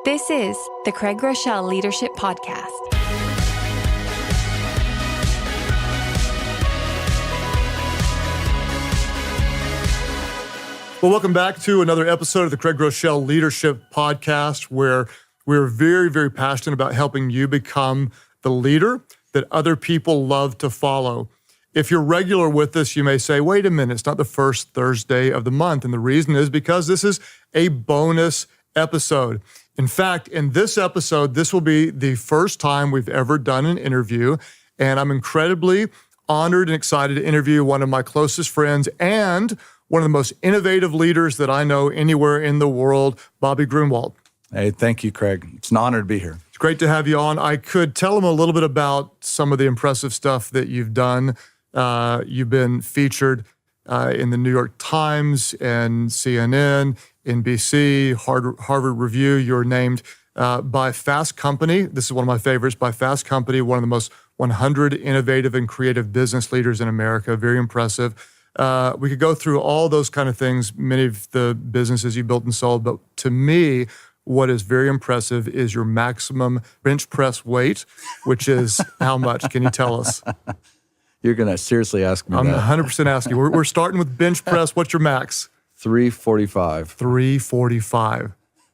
This is the Craig Groeschel Leadership Podcast. Well, welcome back to another episode of the Craig Groeschel Leadership Podcast, where we're very, very passionate about helping you become the leader that other people love to follow. If you're regular with us, you may say, wait a minute, it's not the first Thursday of the month. And the reason is because this is a bonus episode. In fact, in this episode, this will be the first time we've ever done an interview. And I'm incredibly honored and excited to interview one of my closest friends and one of the most innovative leaders that I know anywhere in the world, Bobby Gruenewald. Hey, thank you, Craig. It's an honor to be here. It's great to have you on. I could tell him a little bit about some of the impressive stuff that you've done. You've been featured in the New York Times and CNN, NBC, Harvard Review. You're named by Fast Company. This is one of my favorites, by Fast Company, one of the most 100 innovative and creative business leaders in America. Very impressive. We could go through all those kind of things, many of the businesses you built and sold, but to me, what is very impressive is your maximum bench press weight, which is how much? Can you tell us? You're going to seriously ask me I'm that? 100% asking. We're starting with bench press. What's your max? 345. 345.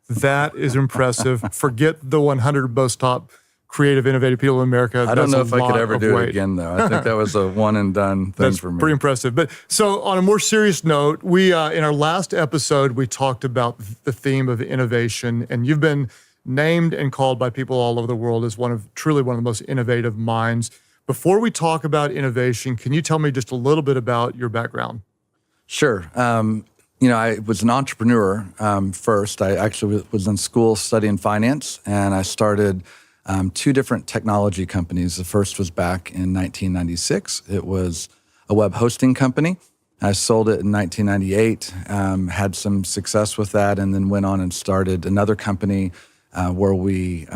That is impressive. Forget the 100 most top creative, innovative people in America. I don't know if I could ever do it again, though. I think that was a one and done thing for me. That's pretty impressive. But so on a more serious note, we in our last episode, we talked about the theme of innovation, and you've been named and called by people all over the world as truly one of the most innovative minds. Before we talk about innovation, can you tell me just a little bit about your background? Sure. I was an entrepreneur first. I actually was in school studying finance, and I started two different technology companies. The first was back in 1996. It was a web hosting company. I sold it in 1998, had some success with that, and then went on and started another company where we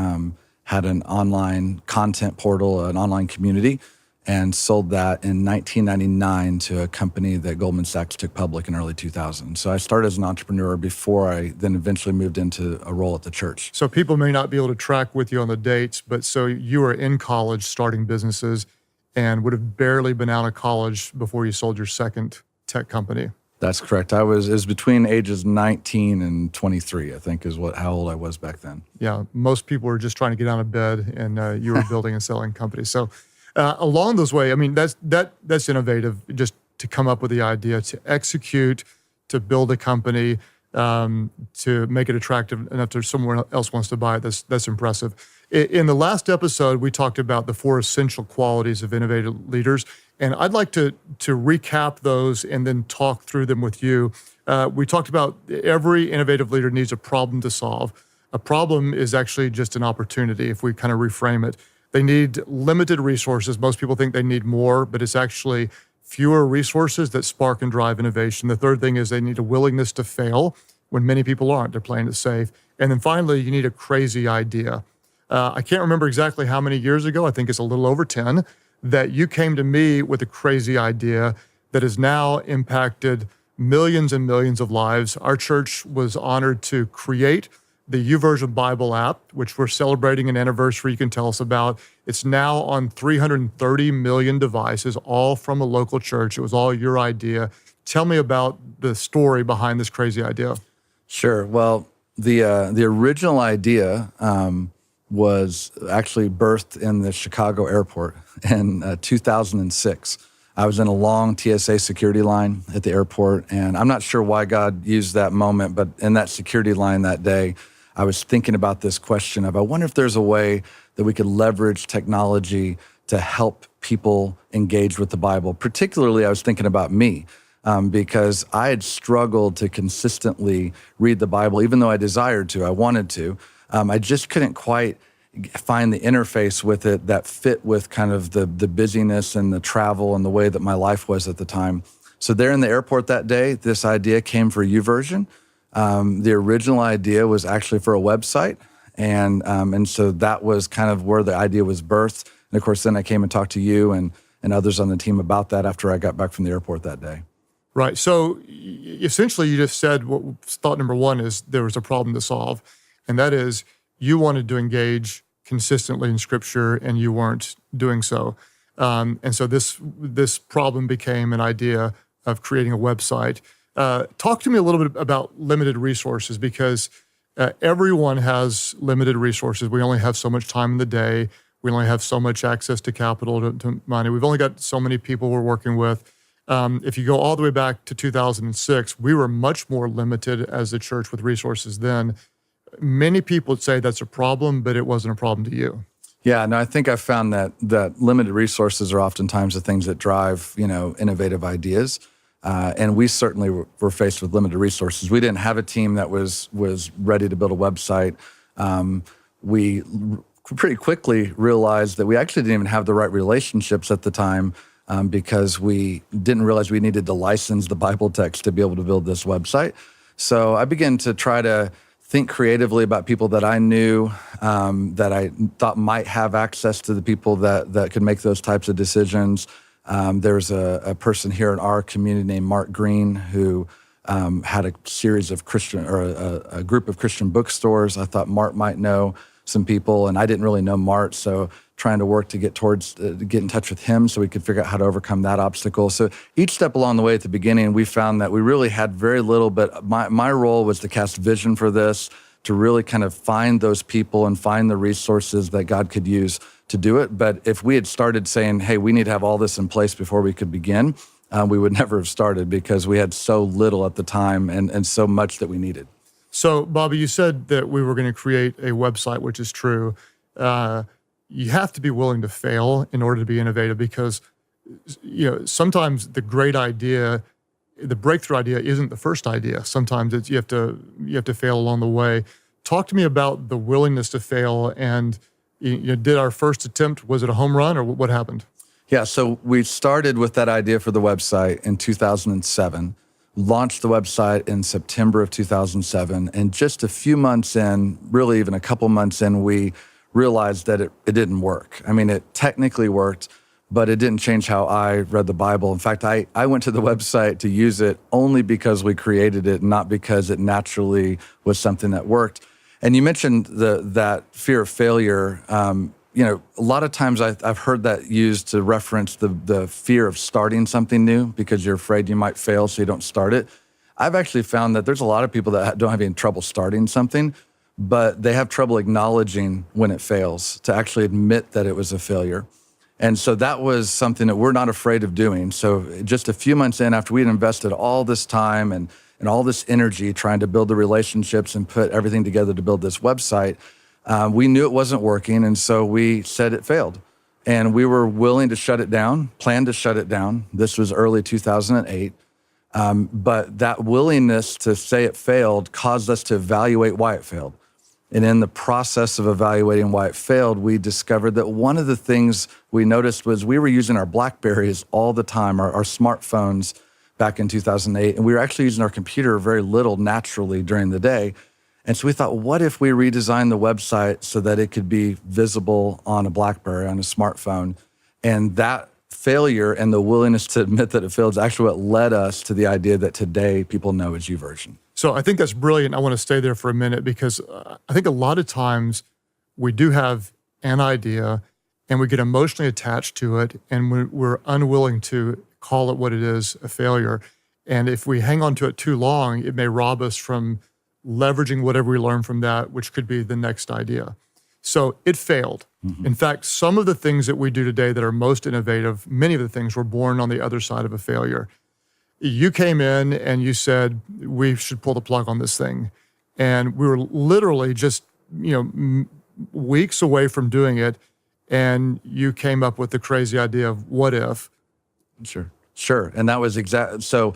had an online content portal, an online community, and sold that in 1999 to a company that Goldman Sachs took public in early 2000. So I started as an entrepreneur before I then eventually moved into a role at the church. So people may not be able to track with you on the dates, but so you were in college starting businesses and would have barely been out of college before you sold your second tech company. That's correct. It was between ages 19 and 23, I think, is how old I was back then. Yeah, most people were just trying to get out of bed, and you were building and selling companies. So along those ways, I mean, that's innovative, just to come up with the idea, to execute, to build a company, to make it attractive enough that someone else wants to buy it. That's impressive. In the last episode, we talked about the 4 essential qualities of innovative leaders, and I'd like to recap those and then talk through them with you. We talked about every innovative leader needs a problem to solve. A problem is actually just an opportunity, if we kind of reframe it. They need limited resources. Most people think they need more, but it's actually fewer resources that spark and drive innovation. The third thing is they need a willingness to fail when many people aren't. They're playing it safe. And then finally, you need a crazy idea. I can't remember exactly how many years ago, I think it's a little over 10, that you came to me with a crazy idea that has now impacted millions and millions of lives. Our church was honored to create the YouVersion Bible app, which we're celebrating an anniversary you can tell us about. It's now on 330 million devices, all from a local church. It was all your idea. Tell me about the story behind this crazy idea. Sure. Well, the original idea was actually birthed in the Chicago airport in 2006. I was in a long TSA security line at the airport, and I'm not sure why God used that moment, but in that security line that day, I was thinking about this question of, I wonder if there's a way that we could leverage technology to help people engage with the Bible. Particularly, I was thinking about me, because I had struggled to consistently read the Bible, even though I desired to, I wanted to. I just couldn't quite find the interface with it that fit with kind of the busyness and the travel and the way that my life was at the time. So there in the airport that day, this idea came for YouVersion. The original idea was actually for a website. And so that was kind of where the idea was birthed. And of course, then I came and talked to you and others on the team about that after I got back from the airport that day. Right. So essentially you just said thought number one is there was a problem to solve. And that is you wanted to engage consistently in Scripture, and you weren't doing so. And so this problem became an idea of creating a website. Talk to me a little bit about limited resources, because everyone has limited resources. We only have so much time in the day. We only have so much access to capital, to money. We've only got so many people we're working with. If you go all the way back to 2006, we were much more limited as a church with resources then. Many people would say that's a problem, but it wasn't a problem to you. Yeah, no, I think I've found that limited resources are oftentimes the things that drive, innovative ideas. And we certainly were faced with limited resources. We didn't have a team that was ready to build a website. We pretty quickly realized that we actually didn't even have the right relationships at the time, because we didn't realize we needed to license the Bible text to be able to build this website. So I began to try to think creatively about people that I knew, that I thought might have access to the people that could make those types of decisions. There's a person here in our community named Mark Green who had a series of a group of Christian bookstores. I thought Mark might know some people, and I didn't really know Mark, so trying to work to get in touch with him so we could figure out how to overcome that obstacle. So each step along the way at the beginning, we found that we really had very little, but my role was to cast vision for this, to really kind of find those people and find the resources that God could use to do it. But if we had started saying, hey, we need to have all this in place before we could begin, we would never have started, because we had so little at the time and so much that we needed. So, Bobby, you said that we were going to create a website, which is true. You have to be willing to fail in order to be innovative, because sometimes the great idea, the breakthrough idea, isn't the first idea. Sometimes you have to fail along the way. Talk to me about the willingness to fail. And did our first attempt, was it a home run, or what happened? Yeah, so we started with that idea for the website in 2007. Launched the website in September of 2007, and just a few months in, really even a couple months in, we realized that it didn't work. I mean, it technically worked, but it didn't change how I read the Bible. In fact, I went to the website to use it only because we created it, not because it naturally was something that worked. And you mentioned that fear of failure. A lot of times I've heard that used to reference the fear of starting something new, because you're afraid you might fail, so you don't start it. I've actually found that there's a lot of people that don't have any trouble starting something, but they have trouble acknowledging when it fails, to actually admit that it was a failure. And so that was something that we're not afraid of doing. So just a few months in, after we'd invested all this time and all this energy trying to build the relationships and put everything together to build this website, we knew it wasn't working, and so we said it failed. And we were willing to shut it down, planned to shut it down. This was early 2008. But that willingness to say it failed caused us to evaluate why it failed. And in the process of evaluating why it failed, we discovered that one of the things we noticed was we were using our BlackBerries all the time, our smartphones back in 2008, and we were actually using our computer very little naturally during the day. And so we thought, what if we redesigned the website so that it could be visible on a BlackBerry, on a smartphone? And that failure and the willingness to admit that it failed is actually what led us to the idea that today people know as YouVersion. So I think that's brilliant. I want to stay there for a minute, because I think a lot of times we do have an idea and we get emotionally attached to it, and we're unwilling to call it what it is, a failure. And if we hang on to it too long, it may rob us from leveraging whatever we learn from that, which could be the next idea. So it failed. Mm-hmm. In fact, some of the things that we do today that are most innovative, many of the things were born on the other side of a failure. You came in and you said, we should pull the plug on this thing. And we were literally just, weeks away from doing it. And you came up with the crazy idea of what if. Sure. And that was so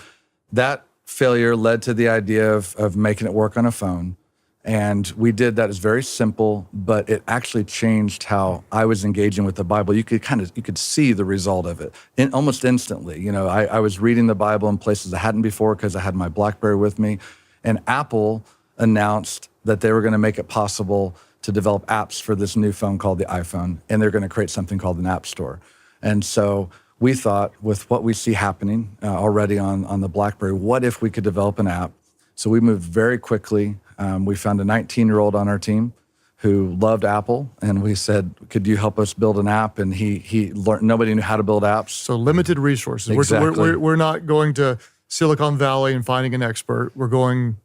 that failure led to the idea of making it work on a phone. And we did that. It's very simple, but it actually changed how I was engaging with the Bible. You could see the result of it almost instantly. I was reading the Bible in places I hadn't before because I had my BlackBerry with me. And Apple announced that they were going to make it possible to develop apps for this new phone called the iPhone, and they're going to create something called an app store. And so we thought, with what we see happening already on the BlackBerry, what if we could develop an app? So we moved very quickly. We found a 19-year-old on our team who loved Apple, and we said, "Could you help us build an app?" And he learned. Nobody knew how to build apps. So limited resources. Exactly. We're not going to Silicon Valley and finding an expert. We're going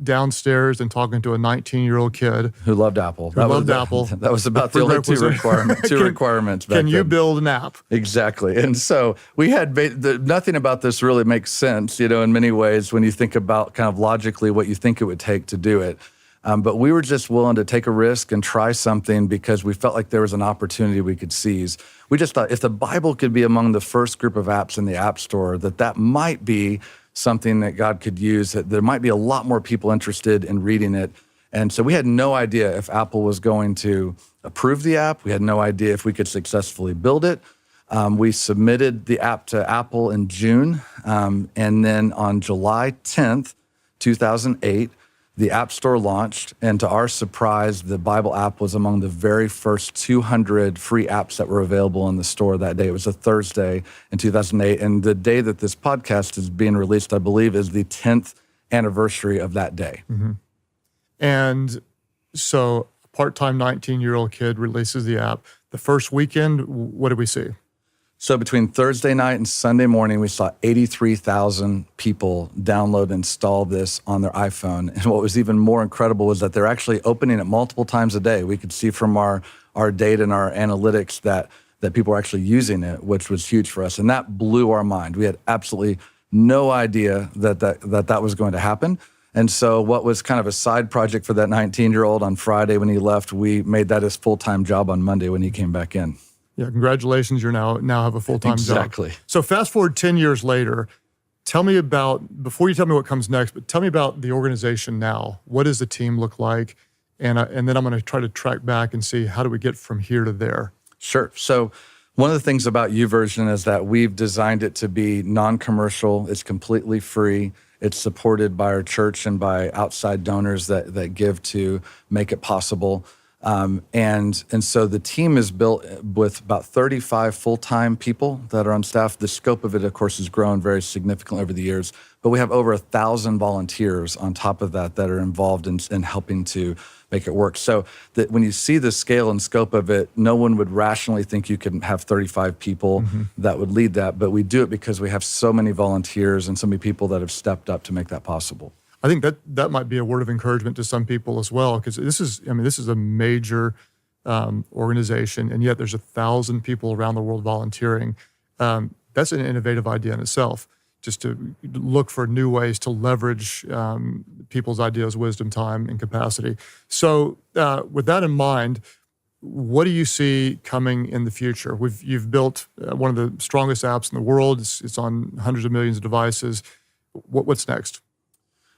downstairs and talking to a 19-year-old kid Who loved Apple. Apple. That was about the only two requirements back Can you then. build an app? Exactly. And so we had nothing about this really makes sense, in many ways when you think about kind of logically what you think it would take to do it. But we were just willing to take a risk and try something because we felt like there was an opportunity we could seize. We just thought if the Bible could be among the first group of apps in the App Store, that might be something that God could use, that there might be a lot more people interested in reading it. And so we had no idea if Apple was going to approve the app. We had no idea if we could successfully build it. We submitted the app to Apple in June. And then on July 10th, 2008, the App Store launched. And to our surprise, the Bible app was among the very first 200 free apps that were available in the store that day. It was a Thursday in 2008. And the day that this podcast is being released, I believe, is the 10th anniversary of that day. Mm-hmm. And so a part-time 19-year-old kid releases the app. The first weekend, what did we see? So between Thursday night and Sunday morning, we saw 83,000 people download and install this on their iPhone. And what was even more incredible was that they're actually opening it multiple times a day. We could see from our data and our analytics that people were actually using it, which was huge for us. And that blew our mind. We had absolutely no idea that was going to happen. And so what was kind of a side project for that 19-year-old on Friday when he left, we made that his full-time job on Monday when he came back in. Yeah, congratulations, you now have a full-time job. Exactly. So fast forward 10 years later, tell me about, before you tell me what comes next, but tell me about the organization now. What does the team look like? And then I'm going to try to track back and see how do we get from here to there. Sure. So one of the things about YouVersion is that we've designed it to be non-commercial. It's completely free. It's supported by our church and by outside donors that give to make it possible. And so the team is built with about 35 full-time people that are on staff. The scope of it, of course, has grown very significantly over the years, but we have over 1,000 volunteers on top of that are involved in helping to make it work. So that when you see the scale and scope of it, no one would rationally think you can have 35 people that would lead that, but we do it because we have so many volunteers and so many people that have stepped up to make that possible. I think that might be a word of encouragement to some people as well, because this is a major organization, and yet there's 1,000 people around the world volunteering. That's an innovative idea in itself, just to look for new ways to leverage people's ideas, wisdom, time, and capacity. So with that in mind, what do you see coming in the future? You've built one of the strongest apps in the world. It's on hundreds of millions of devices. What's next?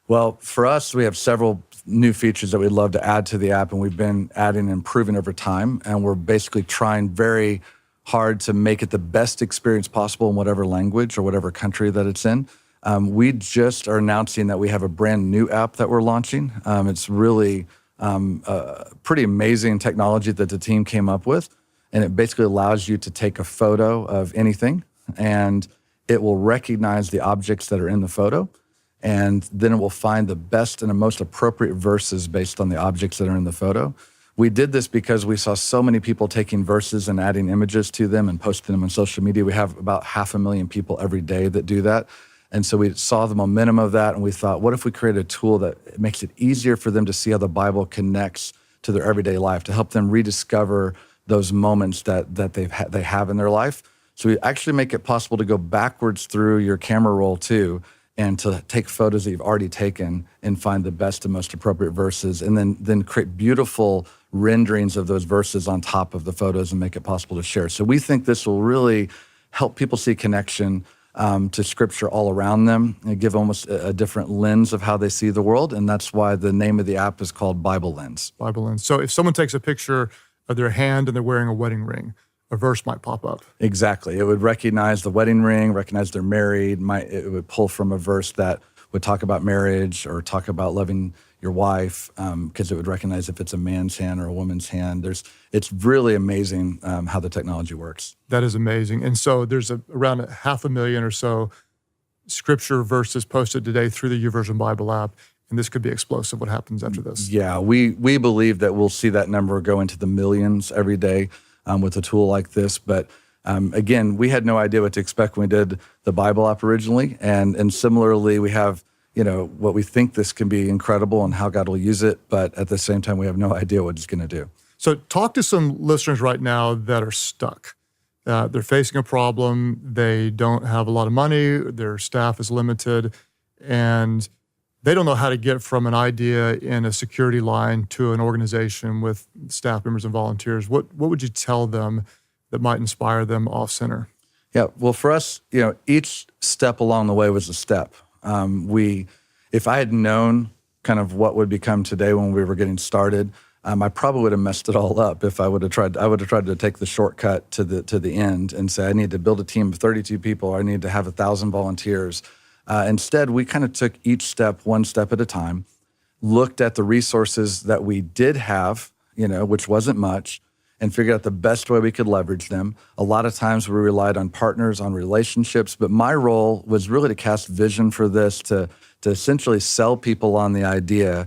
Well, for us, we have several new features that we'd love to add to the app, and we've been adding and improving over time, and we're basically trying very hard to make it the best experience possible in whatever language or whatever country that it's in. We just are announcing that we have a brand new app that we're launching. It's really pretty amazing technology that the team came up with, and it basically allows you to take a photo of anything, and it will recognize the objects that are in the photo, and then it will find the best and the most appropriate verses based on the objects that are in the photo. We did this because we saw so many people taking verses and adding images to them and posting them on social media. We have about 500,000 people every day that do that. And so we saw the momentum of that, and we thought, what if we create a tool that makes it easier for them to see how the Bible connects to their everyday life, to help them rediscover those moments that they have in their life. So we actually make it possible to go backwards through your camera roll too, and to take photos that you've already taken and find the best and most appropriate verses, and then create beautiful renderings of those verses on top of the photos and make it possible to share. So we think this will really help people see connection to Scripture all around them and give almost a different lens of how they see the world, and that's why the name of the app is called Bible Lens. Bible Lens. So if someone takes a picture of their hand and they're wearing a wedding ring, a verse might pop up. Exactly. It would recognize the wedding ring, recognize they're married. It would pull from a verse that would talk about marriage or talk about loving your wife, because it would recognize if it's a man's hand or a woman's hand. It's really amazing how the technology works. That is amazing. And so there's around 500,000 or so Scripture verses posted today through the YouVersion Bible app. and this could be explosive, what happens after this. Yeah, we believe that we'll see that number go into the millions every day with a tool like this. But again, we had no idea what to expect when we did the Bible app originally. And similarly, we have, what we think this can be incredible and how God will use it. But at the same time, we have no idea what it's going to do. So talk to some listeners right now that are stuck. They're facing a problem. They don't have a lot of money. Their staff is limited. And they don't know how to get from an idea in a security line to an organization with staff members and volunteers. What would you tell them that might inspire them off center? Yeah, well, for us, each step along the way was a step. If I had known kind of what would become today when we were getting started, I probably would have messed it all up if I would have tried to take the shortcut to the end and say, I need to build a team of 32 people, or I need to have 1,000 volunteers. Instead, we kind of took each step one step at a time, looked at the resources that we did have, which wasn't much, and figured out the best way we could leverage them. A lot of times we relied on partners, on relationships, but my role was really to cast vision for this, to essentially sell people on the idea,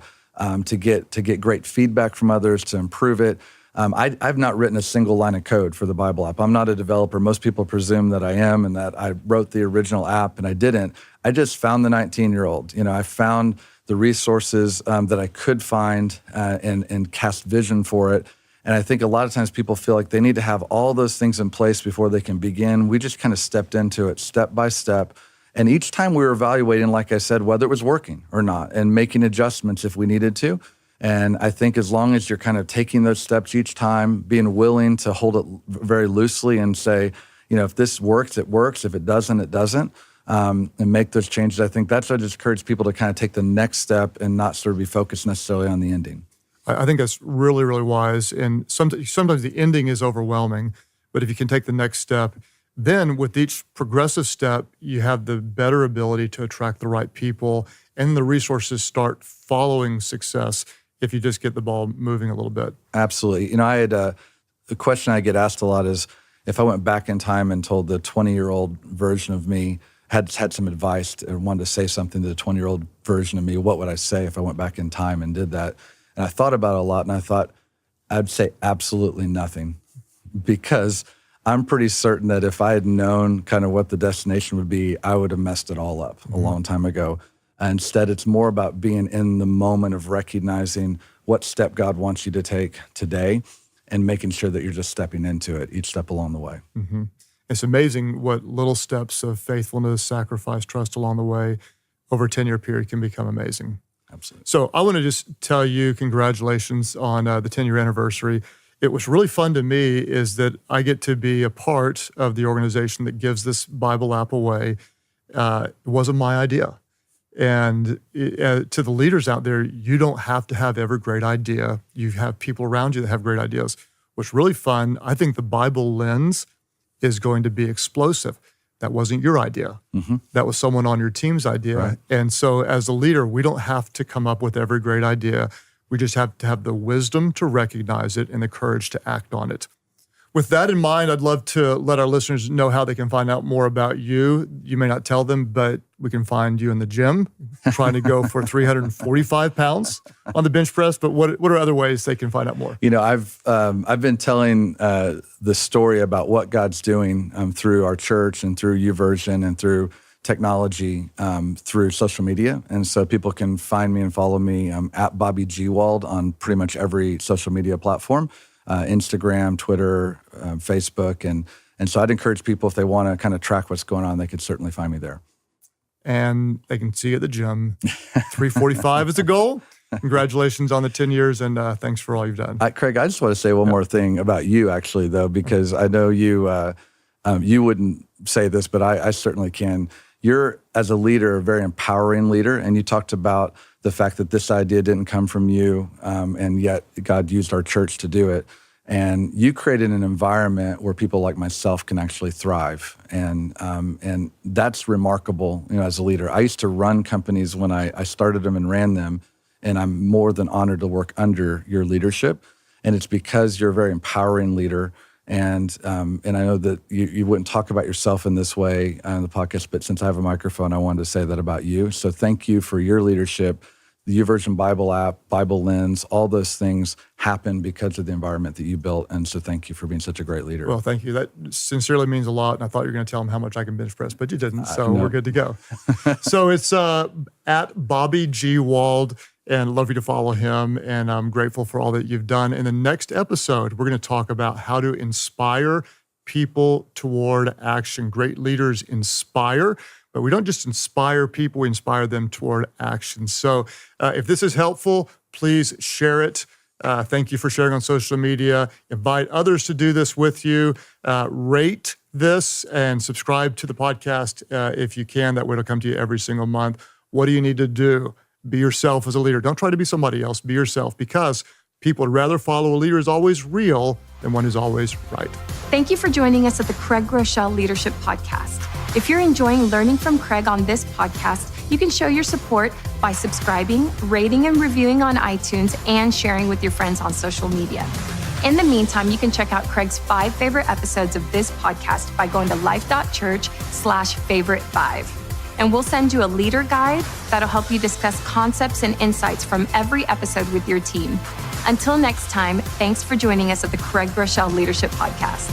to get great feedback from others, to improve it. I've not written a single line of code for the Bible app. I'm not a developer. Most people presume that I am and that I wrote the original app, and I didn't. I just found the 19-year-old. I found the resources that I could find and cast vision for it. And I think a lot of times people feel like they need to have all those things in place before they can begin. We just kind of stepped into it step by step. And each time we were evaluating, like I said, whether it was working or not and making adjustments if we needed to. And I think as long as you're kind of taking those steps each time, being willing to hold it very loosely and say, if this works, it works. If it doesn't, it doesn't. And make those changes. I think that's what I just encourage people to kind of take the next step and not sort of be focused necessarily on the ending. I think that's really, really wise. And sometimes the ending is overwhelming, but if you can take the next step, then with each progressive step, you have the better ability to attract the right people, and the resources start following success if you just get the ball moving a little bit. Absolutely. I had the question I get asked a lot is, if I went back in time and told the 20-year-old version of me, had some advice or wanted to say something to the 20-year-old version of me, what would I say if I went back in time and did that? And I thought about it a lot, and I thought I'd say absolutely nothing, because I'm pretty certain that if I had known kind of what the destination would be, I would have messed it all up a long time ago. Instead, it's more about being in the moment of recognizing what step God wants you to take today and making sure that you're just stepping into it each step along the way. Mm-hmm. It's amazing what little steps of faithfulness, sacrifice, trust along the way over a 10-year period can become amazing. Absolutely. So I want to just tell you congratulations on the 10-year anniversary. It was really fun to me is that I get to be a part of the organization that gives this Bible app away. It wasn't my idea. And to the leaders out there, you don't have to have every great idea. You have people around you that have great ideas. What's really fun, I think the Bible lens is going to be explosive. That wasn't your idea. Mm-hmm. That was someone on your team's idea. Right. And so as a leader, we don't have to come up with every great idea. We just have to have the wisdom to recognize it and the courage to act on it. With that in mind, I'd love to let our listeners know how they can find out more about you. You may not tell them, but we can find you in the gym trying to go for 345 pounds on the bench press. But what are other ways they can find out more? I've been telling the story about what God's doing through our church and through YouVersion and through technology through social media. And so people can find me and follow me at Bobby G. Wald on pretty much every social media platform. Instagram, Twitter, Facebook. And so I'd encourage people, if they want to kind of track what's going on, they could certainly find me there. And they can see you at the gym. 345 is the goal. Congratulations on the 10 years, and thanks for all you've done. Craig, I just want to say one more thing about you, actually, though, because I know you wouldn't say this, but I certainly can. You're, as a leader, a very empowering leader, and you talked about the fact that this idea didn't come from you, and yet God used our church to do it. And you created an environment where people like myself can actually thrive. And that's remarkable, as a leader. I used to run companies when I started them and ran them, and I'm more than honored to work under your leadership. And it's because you're a very empowering leader. And I know that you wouldn't talk about yourself in this way on the podcast, but since I have a microphone, I wanted to say that about you. So thank you for your leadership. the YouVersion Bible app, Bible Lens, all those things happen because of the environment that you built. And so thank you for being such a great leader. Well, thank you. That sincerely means a lot. And I thought you were going to tell them how much I can bench press, but you didn't. So no. We're good to go. So it's at Bobby G. Wald, and love you to follow him. And I'm grateful for all that you've done. In the next episode, we're going to talk about how to inspire people toward action. Great leaders inspire. But we don't just inspire people, we inspire them toward action. So if this is helpful, please share it. Thank you for sharing on social media. Invite others to do this with you. Rate this and subscribe to the podcast if you can. That way it'll come to you every single month. What do you need to do? Be yourself as a leader. Don't try to be somebody else. Be yourself, because people would rather follow a leader who's always real than one who's always right. Thank you for joining us at the Craig Groeschel Leadership Podcast. If you're enjoying learning from Craig on this podcast, you can show your support by subscribing, rating, and reviewing on iTunes, and sharing with your friends on social media. In the meantime, you can check out Craig's 5 favorite episodes of this podcast by going to LIFE.CHURCH/favorite5. And we'll send you a leader guide that'll help you discuss concepts and insights from every episode with your team. Until next time, thanks for joining us at the Craig Groeschel Leadership Podcast.